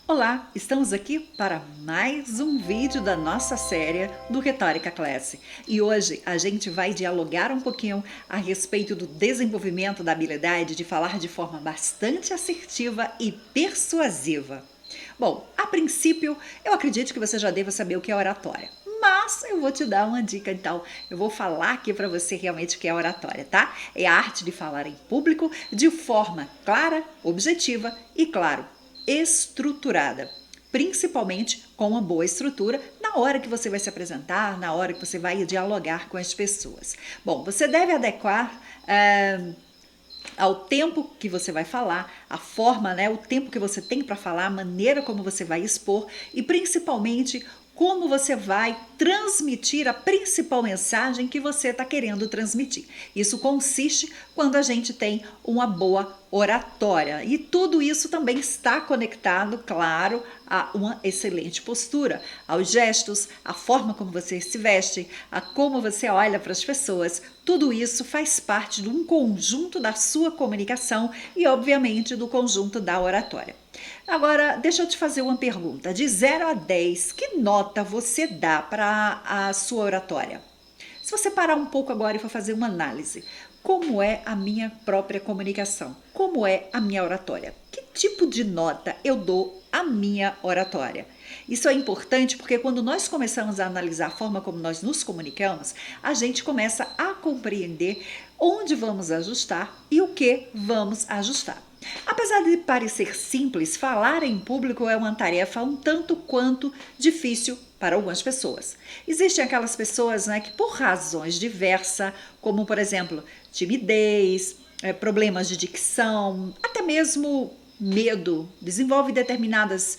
Olá, estamos aqui para mais um vídeo da nossa série do Retórica Classe. E hoje a gente vai dialogar um pouquinho a respeito do desenvolvimento da habilidade de falar de forma bastante assertiva e persuasiva. Bom, a princípio, eu acredito que você já deva saber o que é oratória. Mas eu vou te dar uma dica, então. Eu vou falar aqui para você realmente o que é oratória, tá? É a arte de falar em público de forma clara, objetiva e, claro, estruturada, principalmente com uma boa estrutura na hora que você vai se apresentar, na hora que você vai dialogar com as pessoas. Bom, você deve adequar ao tempo que você vai falar, a forma, o tempo que você tem para falar, a maneira como você vai expor e principalmente como você vai transmitir a principal mensagem que você está querendo transmitir. Isso consiste quando a gente tem uma boa oratória. E tudo isso também está conectado, claro, a uma excelente postura, aos gestos, a forma como você se veste, a como você olha para as pessoas. Tudo isso faz parte de um conjunto da sua comunicação e, obviamente, do conjunto da oratória. Agora, deixa eu te fazer uma pergunta. De 0 a 10, que nota você dá para a sua oratória? Se você parar um pouco agora e for fazer uma análise, como é a minha própria comunicação? Como é a minha oratória? Que tipo de nota eu dou à minha oratória? Isso é importante porque quando nós começamos a analisar a forma como nós nos comunicamos, a gente começa a compreender onde vamos ajustar e o que vamos ajustar. Apesar de parecer simples, falar em público é uma tarefa um tanto quanto difícil para algumas pessoas. Existem aquelas pessoas, que por razões diversas, como por exemplo timidez, problemas de dicção, até mesmo medo, desenvolve determinadas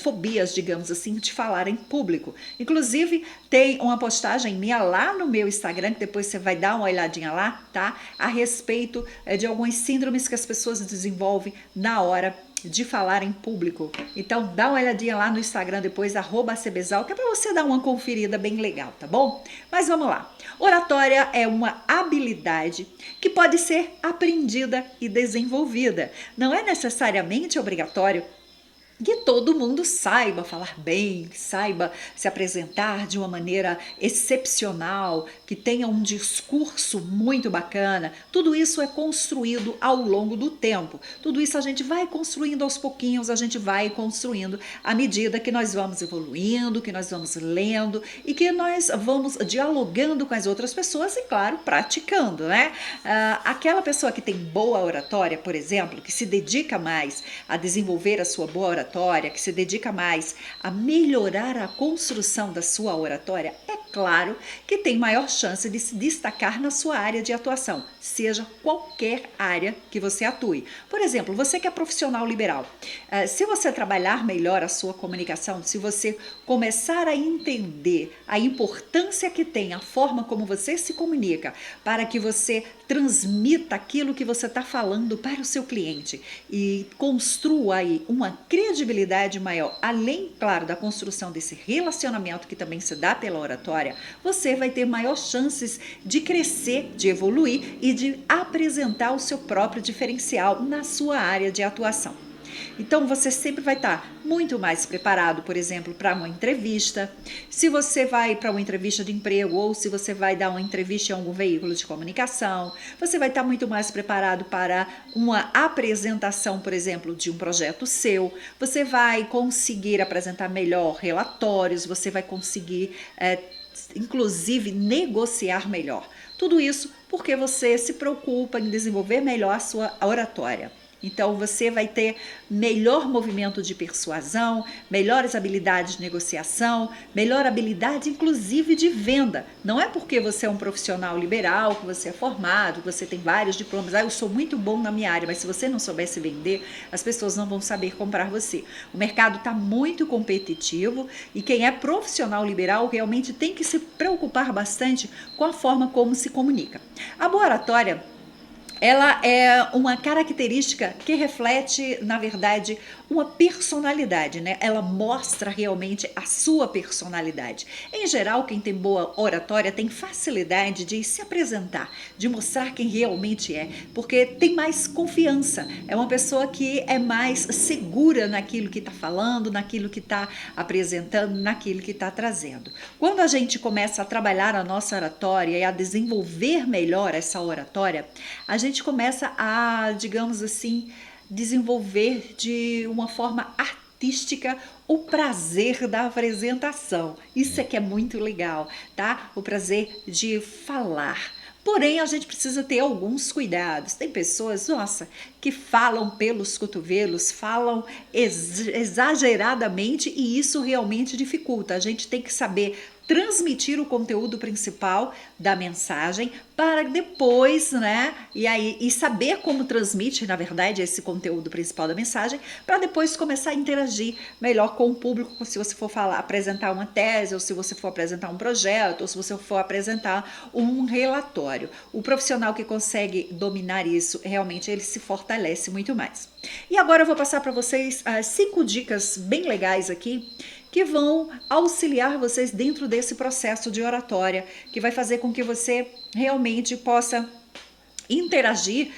fobias, digamos assim, de falar em público. Inclusive, tem uma postagem minha lá no meu Instagram, que depois você vai dar uma olhadinha lá, tá? A respeito de algumas síndromes que as pessoas desenvolvem na hora de falar em público. Então, dá uma olhadinha lá no Instagram depois, @cbzal, que é para você dar uma conferida bem legal, tá bom? Mas vamos lá. Oratória é uma habilidade que pode ser aprendida e desenvolvida. Não é necessariamente obrigatório que todo mundo saiba falar bem, que saiba se apresentar de uma maneira excepcional, que tenha um discurso muito bacana. Tudo isso é construído ao longo do tempo. Tudo isso a gente vai construindo aos pouquinhos, a gente vai construindo à medida que nós vamos evoluindo, que nós vamos lendo e que nós vamos dialogando com as outras pessoas e, claro, praticando, né? Aquela pessoa que tem boa oratória, por exemplo, que se dedica mais a desenvolver a sua boa oratória, que se dedica mais a melhorar a construção da sua oratória, é claro que tem maior chance de se destacar na sua área de atuação, seja qualquer área que você atue. Por exemplo, você que é profissional liberal, se você trabalhar melhor a sua comunicação, se você começar a entender a importância que tem a forma como você se comunica para que você transmita aquilo que você está falando para o seu cliente e construa aí uma credibilidade maior, além, claro, da construção desse relacionamento que também se dá pela oratória, você vai ter maior chances de crescer, de evoluir e de apresentar o seu próprio diferencial na sua área de atuação. Então você sempre vai estar muito mais preparado, por exemplo, para uma entrevista. Se você vai para uma entrevista de emprego ou se você vai dar uma entrevista em algum veículo de comunicação, você vai estar muito mais preparado para uma apresentação, por exemplo, de um projeto seu. Você vai conseguir apresentar melhor relatórios, você vai conseguir inclusive negociar melhor. Tudo isso porque você se preocupa em desenvolver melhor a sua oratória. Então você vai ter melhor movimento de persuasão, melhores habilidades de negociação, melhor habilidade inclusive de venda. Não é porque você é um profissional liberal, que você é formado, que você tem vários diplomas, eu sou muito bom na minha área, mas se você não soubesse vender, as pessoas não vão saber comprar você. O mercado está muito competitivo e quem é profissional liberal realmente tem que se preocupar bastante com a forma como se comunica. A boa oratória Ela é uma característica que reflete, na verdade, uma personalidade, né? Ela mostra realmente a sua personalidade. Em geral, quem tem boa oratória tem facilidade de se apresentar, de mostrar quem realmente é, porque tem mais confiança. É uma pessoa que é mais segura naquilo que está falando, naquilo que está apresentando, naquilo que está trazendo. Quando a gente começa a trabalhar a nossa oratória e a desenvolver melhor essa oratória, a gente começa a, digamos assim, desenvolver de uma forma artística o prazer da apresentação. Isso é que é muito legal, tá? O prazer de falar. Porém, a gente precisa ter alguns cuidados. Tem pessoas, nossa, que falam pelos cotovelos, falam exageradamente e isso realmente dificulta. A gente tem que saber transmitir o conteúdo principal da mensagem para depois, né, e saber como transmite, na verdade, esse conteúdo principal da mensagem, para depois começar a interagir melhor com o público, se você for apresentar uma tese, ou se você for apresentar um projeto, ou se você for apresentar um relatório. O profissional que consegue dominar isso, realmente, ele se fortalece muito mais. E agora eu vou passar para vocês 5 dicas bem legais aqui, que vão auxiliar vocês dentro desse processo de oratória, que vai fazer com que você realmente possa interagir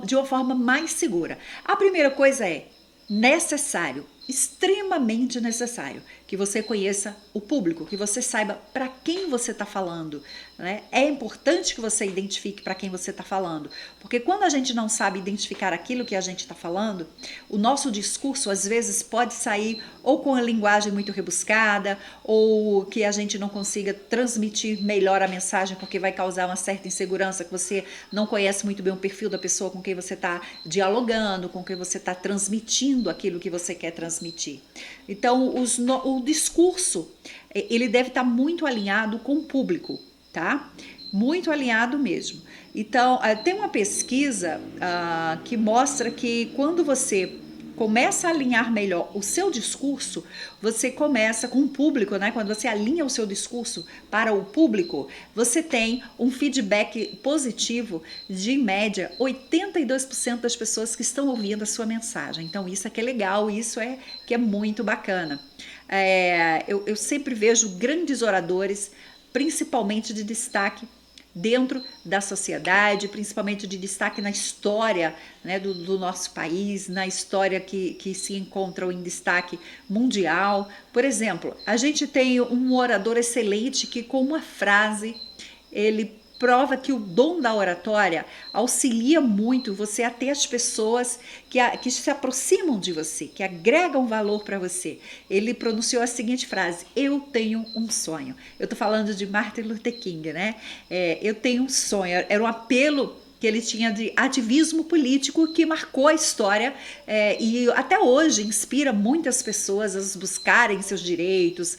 de uma forma mais segura. A primeira coisa é necessário, extremamente necessário, que você conheça o público, que você saiba para quem você está falando, né? É importante que você identifique para quem você está falando, porque quando a gente não sabe identificar aquilo que a gente está falando, o nosso discurso às vezes pode sair ou com a linguagem muito rebuscada, ou que a gente não consiga transmitir melhor a mensagem, porque vai causar uma certa insegurança, que você não conhece muito bem o perfil da pessoa com quem você está dialogando, com quem você está transmitindo aquilo que você quer transmitir. Então, o discurso, ele deve estar muito alinhado com o público, tá? Muito alinhado mesmo. Então, tem uma pesquisa que mostra que quando você começa a alinhar melhor o seu discurso, você começa com o público, né? Quando você alinha o seu discurso para o público, você tem um feedback positivo de, em média, 82% das pessoas que estão ouvindo a sua mensagem. Então, isso é que é legal, isso é que é muito bacana. Eu sempre vejo grandes oradores, principalmente de destaque dentro da sociedade, principalmente de destaque na história, né, do nosso país, na história que se encontram em destaque mundial. Por exemplo, a gente tem um orador excelente que com uma frase ele prova que o dom da oratória auxilia muito você a ter as pessoas que se aproximam de você, que agregam valor para você. Ele pronunciou a seguinte frase: eu tenho um sonho. Eu estou falando de Martin Luther King, né? Eu tenho um sonho. Era um apelo que ele tinha de ativismo político que marcou a história e até hoje inspira muitas pessoas a buscarem seus direitos,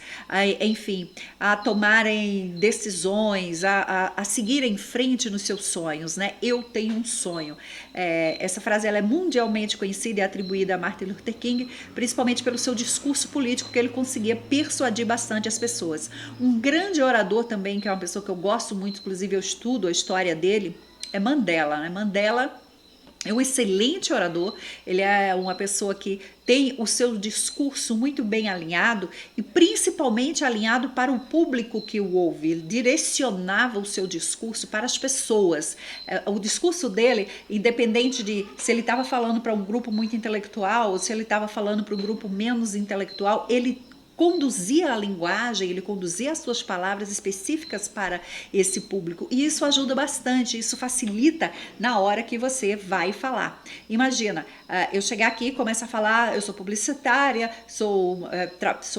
enfim, a tomarem decisões, a seguir em frente nos seus sonhos, né? Eu tenho um sonho. Essa frase ela é mundialmente conhecida e atribuída a Martin Luther King, principalmente pelo seu discurso político, que ele conseguia persuadir bastante as pessoas. Um grande orador também, que é uma pessoa que eu gosto muito, inclusive eu estudo a história dele, é Mandela, né? Mandela é um excelente orador, ele é uma pessoa que tem o seu discurso muito bem alinhado e principalmente alinhado para o público que o ouve. Ele direcionava o seu discurso para as pessoas. O discurso dele, independente de se ele estava falando para um grupo muito intelectual ou se ele estava falando para um grupo menos intelectual, ele conduzia a linguagem, ele conduzia as suas palavras específicas para esse público. E isso ajuda bastante, isso facilita na hora que você vai falar. Imagina, eu chegar aqui e começar a falar, eu sou publicitária, sou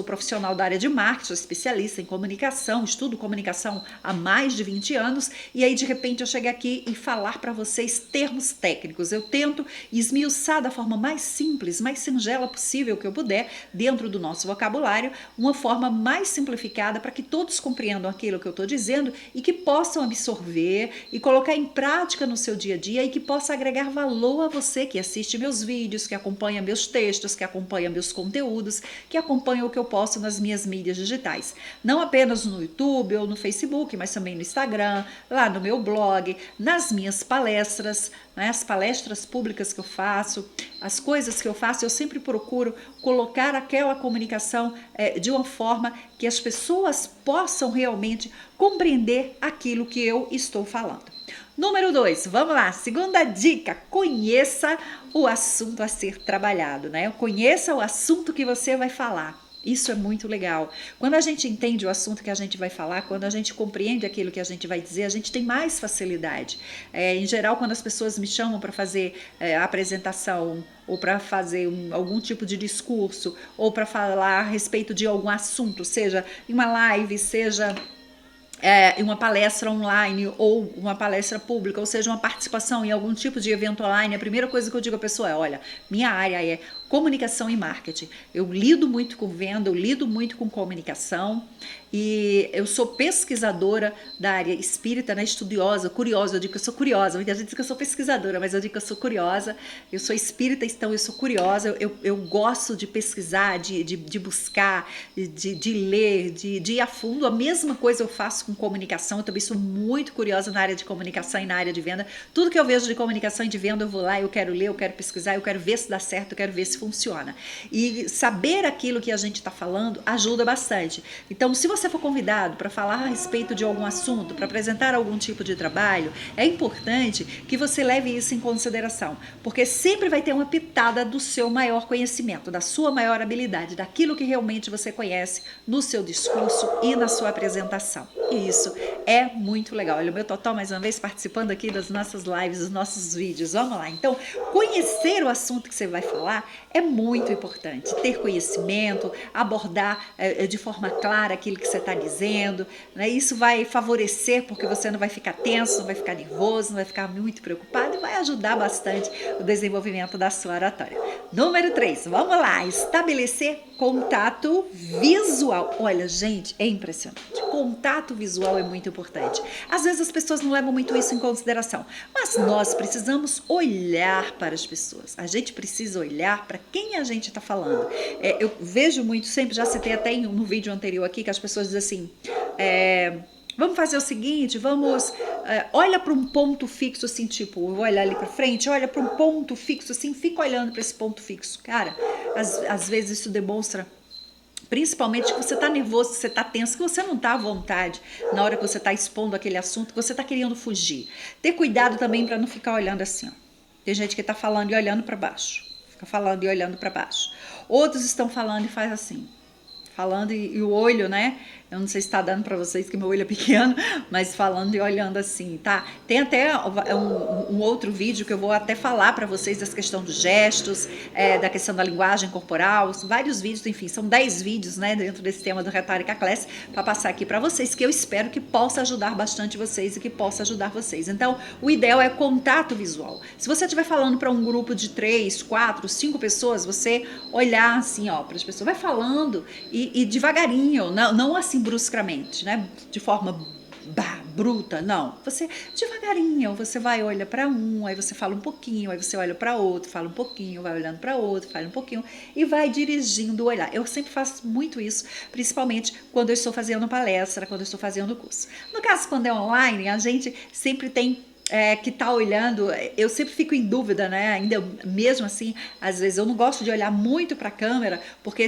profissional da área de marketing, sou especialista em comunicação, estudo comunicação há mais de 20 anos, e aí de repente eu chegar aqui e falar para vocês termos técnicos. Eu tento esmiuçar da forma mais simples, mais singela possível que eu puder, dentro do nosso vocabulário, necessário uma forma mais simplificada para que todos compreendam aquilo que eu estou dizendo e que possam absorver e colocar em prática no seu dia a dia e que possa agregar valor a você que assiste meus vídeos, que acompanha meus textos, que acompanha meus conteúdos, que acompanha o que eu posto nas minhas mídias digitais. Não apenas no YouTube ou no Facebook, mas também no Instagram, lá no meu blog, nas minhas palestras, né, as palestras públicas que eu faço, as coisas que eu faço, eu sempre procuro colocar aquela comunicação de uma forma que as pessoas possam realmente compreender aquilo que eu estou falando. Número 2, vamos lá, segunda dica, conheça o assunto a ser trabalhado, né? Conheça o assunto que você vai falar. Isso é muito legal. Quando a gente entende o assunto que a gente vai falar, quando a gente compreende aquilo que a gente vai dizer, a gente tem mais facilidade. Em geral, quando as pessoas me chamam para fazer apresentação ou para fazer algum tipo de discurso ou para falar a respeito de algum assunto, seja em uma live, seja em uma palestra online ou uma palestra pública, ou seja, uma participação em algum tipo de evento online, a primeira coisa que eu digo à pessoa é, olha, minha área é comunicação e marketing. Eu lido muito com venda, eu lido muito com comunicação e eu sou pesquisadora da área espírita, né, estudiosa, curiosa. Eu digo que eu sou curiosa, muita gente diz que eu sou pesquisadora, mas eu digo que eu sou curiosa. Eu sou espírita, então eu sou curiosa, eu gosto de pesquisar, de buscar, de ler, de ir a fundo. A mesma coisa eu faço com comunicação, eu também sou muito curiosa na área de comunicação e na área de venda. Tudo que eu vejo de comunicação e de venda eu vou lá, eu quero ler, eu quero pesquisar, eu quero ver se dá certo, eu quero ver se funciona. E saber aquilo que a gente está falando ajuda bastante. Então, se você for convidado para falar a respeito de algum assunto, para apresentar algum tipo de trabalho, é importante que você leve isso em consideração, porque sempre vai ter uma pitada do seu maior conhecimento, da sua maior habilidade, daquilo que realmente você conhece no seu discurso e na sua apresentação. E isso é muito legal. Olha, o meu Totó mais uma vez participando aqui das nossas lives, dos nossos vídeos. Vamos lá. Então, conhecer o assunto que você vai falar é muito importante. Ter conhecimento, abordar de forma clara aquilo que você está dizendo, né? Isso vai favorecer porque você não vai ficar tenso, não vai ficar nervoso, não vai ficar muito preocupado e vai ajudar bastante o desenvolvimento da sua oratória. Número 3, vamos lá, estabelecer contato visual. Olha, gente, é impressionante. Contato visual é muito importante. Às vezes as pessoas não levam muito isso em consideração, mas nós precisamos olhar para as pessoas. A gente precisa olhar para quem a gente está falando. Eu vejo muito, sempre já citei até no vídeo anterior aqui, que as pessoas dizem assim, vamos fazer o seguinte, olha para um ponto fixo assim, tipo, eu vou olhar ali para frente, olha para um ponto fixo assim, fica olhando para esse ponto fixo. Cara, às vezes isso demonstra principalmente que você está nervoso, que você está tenso, que você não está à vontade na hora que você está expondo aquele assunto, que você está querendo fugir. Ter cuidado também para não ficar olhando assim, ó. Tem gente que está falando e olhando para baixo, fica falando e olhando para baixo. Outros estão falando e faz assim, falando e o olho, né? Eu não sei se está dando para vocês que meu olho é pequeno, mas falando e olhando assim, tá? Tem até um outro vídeo que eu vou até falar para vocês dessa questão dos gestos, da questão da linguagem corporal, vários vídeos, enfim, são 10 vídeos, né, dentro desse tema do Retórica Class, para passar aqui para vocês, que eu espero que possa ajudar bastante vocês e que possa ajudar vocês. Então, o ideal é contato visual. Se você estiver falando para um grupo de 3, 4, 5 pessoas, você olhar assim, ó, para as pessoas, vai falando e devagarinho, não assim bruscamente, né? De forma bruta, não. Você devagarinho, você vai olha para um, aí você fala um pouquinho, aí você olha para outro, fala um pouquinho, vai olhando para outro, fala um pouquinho e vai dirigindo o olhar. Eu sempre faço muito isso, principalmente quando eu estou fazendo palestra, quando eu estou fazendo curso. No caso, quando é online, a gente sempre tem que tá olhando, eu sempre fico em dúvida, né? Ainda mesmo assim, às vezes eu não gosto de olhar muito para a câmera, porque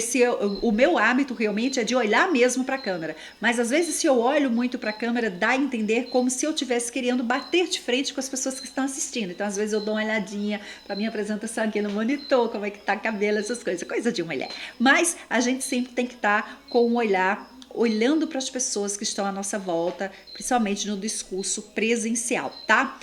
o meu hábito realmente é de olhar mesmo para a câmera. Mas às vezes, se eu olho muito para a câmera, dá a entender como se eu estivesse querendo bater de frente com as pessoas que estão assistindo. Então, às vezes eu dou uma olhadinha para minha apresentação aqui no monitor, como é que tá o cabelo, essas coisas, coisa de mulher. Mas a gente sempre tem que estar com um olhar olhando para as pessoas que estão à nossa volta, principalmente no discurso presencial, tá?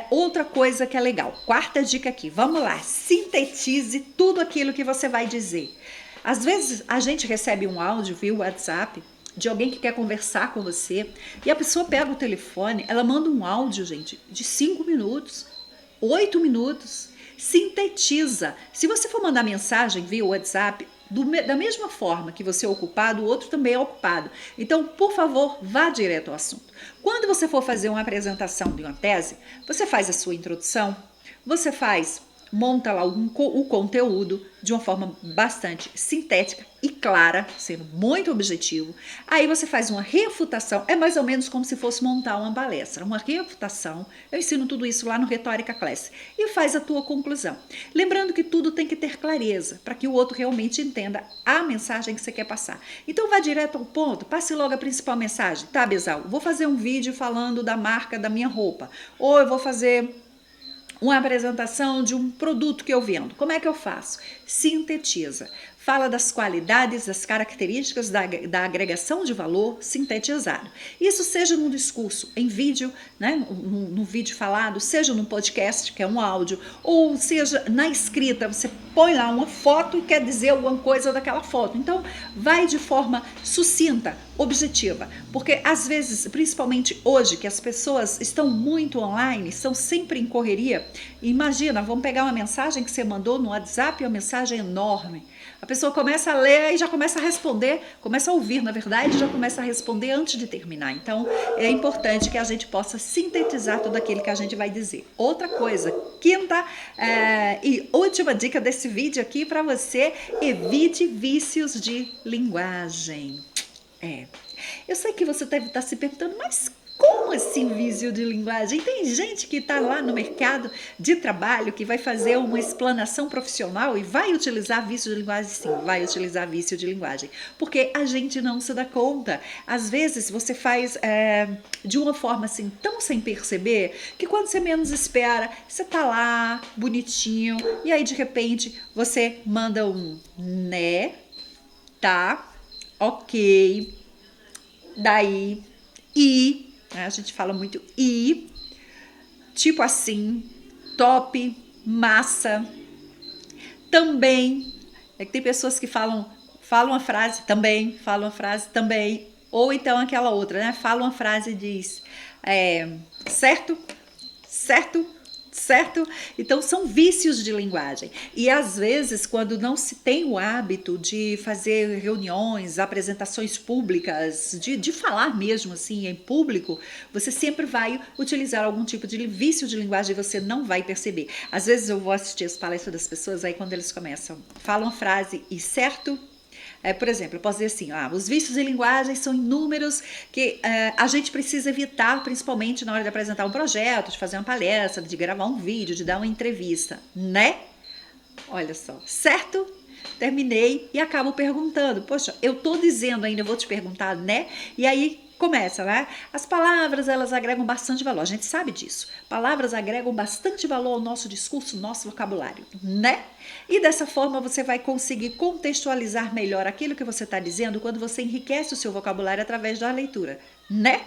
Outra coisa que é legal, quarta dica aqui, vamos lá, sintetize tudo aquilo que você vai dizer. Às vezes a gente recebe um áudio via WhatsApp de alguém que quer conversar com você e a pessoa pega o telefone, ela manda um áudio, gente, de 5 minutos, 8 minutos, sintetiza. Se você for mandar mensagem via WhatsApp, Da mesma forma que você é ocupado, o outro também é ocupado. Então, por favor, vá direto ao assunto. Quando você for fazer uma apresentação de uma tese, você faz a sua introdução, você monta lá o conteúdo de uma forma bastante sintética e clara, sendo muito objetivo. Aí você faz uma refutação, é mais ou menos como se fosse montar uma palestra, uma refutação. Eu ensino tudo isso lá no Retórica Class. E faz a tua conclusão. Lembrando que tudo tem que ter clareza, para que o outro realmente entenda a mensagem que você quer passar. Então vá direto ao ponto, passe logo a principal mensagem. Tá, Besal, vou fazer um vídeo falando da marca da minha roupa. Ou eu vou fazer uma apresentação de um produto que eu vendo. Como é que eu faço? Sintetiza. Fala das qualidades, das características da agregação de valor sintetizado. Isso seja num discurso em vídeo, né, no vídeo falado, seja num podcast, que é um áudio, ou seja na escrita, você põe lá uma foto e quer dizer alguma coisa daquela foto. Então, vai de forma sucinta, objetiva, porque às vezes, principalmente hoje, que as pessoas estão muito online, estão sempre em correria, imagina, vamos pegar uma mensagem que você mandou no WhatsApp, uma mensagem enorme. A pessoa começa a ler e já começa a responder, começa a ouvir, na verdade, já começa a responder antes de terminar. Então, é importante que a gente possa sintetizar tudo aquilo que a gente vai dizer. Outra coisa, quinta e última dica desse vídeo aqui para você, evite vícios de linguagem. Eu sei que você deve estar se perguntando, mas como assim vício de linguagem? Tem gente que está lá no mercado de trabalho que vai fazer uma explanação profissional e vai utilizar vício de linguagem? Sim, vai utilizar vício de linguagem, porque a gente não se dá conta. Às vezes você faz de uma forma assim tão sem perceber que quando você menos espera, você tá lá bonitinho e aí de repente você manda um né, tá, ok, daí e a gente fala muito e, tipo assim, top, massa, também. É que tem pessoas que falam uma frase também, falam uma frase também, ou então aquela outra, né? Fala uma frase e diz certo, certo, certo? Então são vícios de linguagem e às vezes quando não se tem o hábito de fazer reuniões, apresentações públicas, de falar mesmo assim em público, você sempre vai utilizar algum tipo de vício de linguagem e você não vai perceber. Às vezes eu vou assistir as palestras das pessoas, aí quando eles começam, falam a frase e certo. Por exemplo, eu posso dizer assim, os vícios de linguagem são inúmeros que a gente precisa evitar, principalmente na hora de apresentar um projeto, de fazer uma palestra, de gravar um vídeo, de dar uma entrevista, né? Olha só, certo? Terminei e acabo perguntando, poxa, eu tô dizendo ainda, eu vou te perguntar, né? E aí começa, né? As palavras, elas agregam bastante valor, a gente sabe disso. Palavras agregam bastante valor ao nosso discurso, ao nosso vocabulário, né? E dessa forma você vai conseguir contextualizar melhor aquilo que você está dizendo quando você enriquece o seu vocabulário através da leitura, né?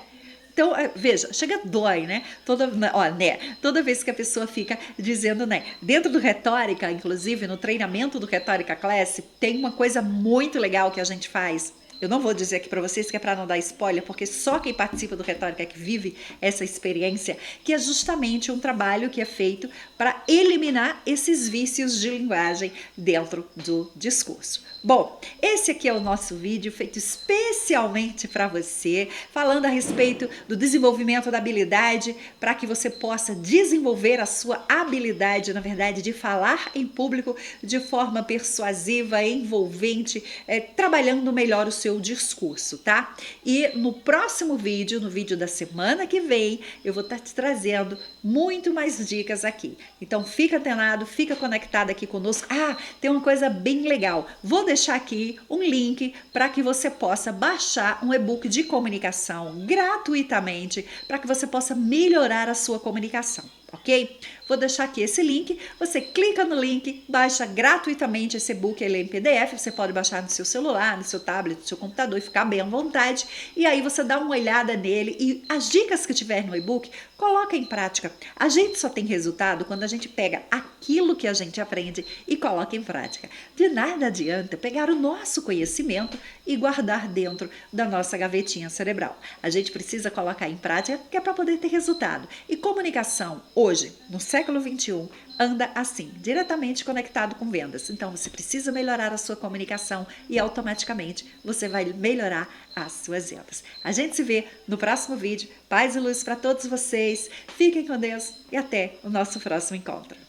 Então, veja, chega dói, né? Toda vez que a pessoa fica dizendo né. Dentro do Retórica, inclusive, no treinamento do Retórica Class, tem uma coisa muito legal que a gente faz. Eu não vou dizer aqui para vocês que é para não dar spoiler, porque só quem participa do Retórica é que vive essa experiência, que é justamente um trabalho que é feito para eliminar esses vícios de linguagem dentro do discurso. Bom, esse aqui é o nosso vídeo feito especialmente para você, falando a respeito do desenvolvimento da habilidade para que você possa desenvolver a sua habilidade, na verdade, de falar em público de forma persuasiva, envolvente, trabalhando melhor o seu discurso, tá? E no próximo vídeo, no vídeo da semana que vem, eu vou estar te trazendo muito mais dicas aqui. Então fica antenado, fica conectado aqui conosco. Tem uma coisa bem legal. Vou deixar aqui um link para que você possa baixar um e-book de comunicação gratuitamente para que você possa melhorar a sua comunicação, ok? Vou deixar aqui esse link, você clica no link, baixa gratuitamente esse e-book, ele é em PDF, você pode baixar no seu celular, no seu tablet, no seu computador e ficar bem à vontade, e aí você dá uma olhada nele e as dicas que tiver no e-book, coloca em prática. A gente só tem resultado quando a gente pega aquilo que a gente aprende e coloca em prática. De nada adianta pegar o nosso conhecimento e guardar dentro da nossa gavetinha cerebral. A gente precisa colocar em prática que é para poder ter resultado. E comunicação hoje, no século XXI, anda assim, diretamente conectado com vendas. Então, você precisa melhorar a sua comunicação e automaticamente você vai melhorar as suas vendas. A gente se vê no próximo vídeo. Paz e luz para todos vocês. Fiquem com Deus e até o nosso próximo encontro.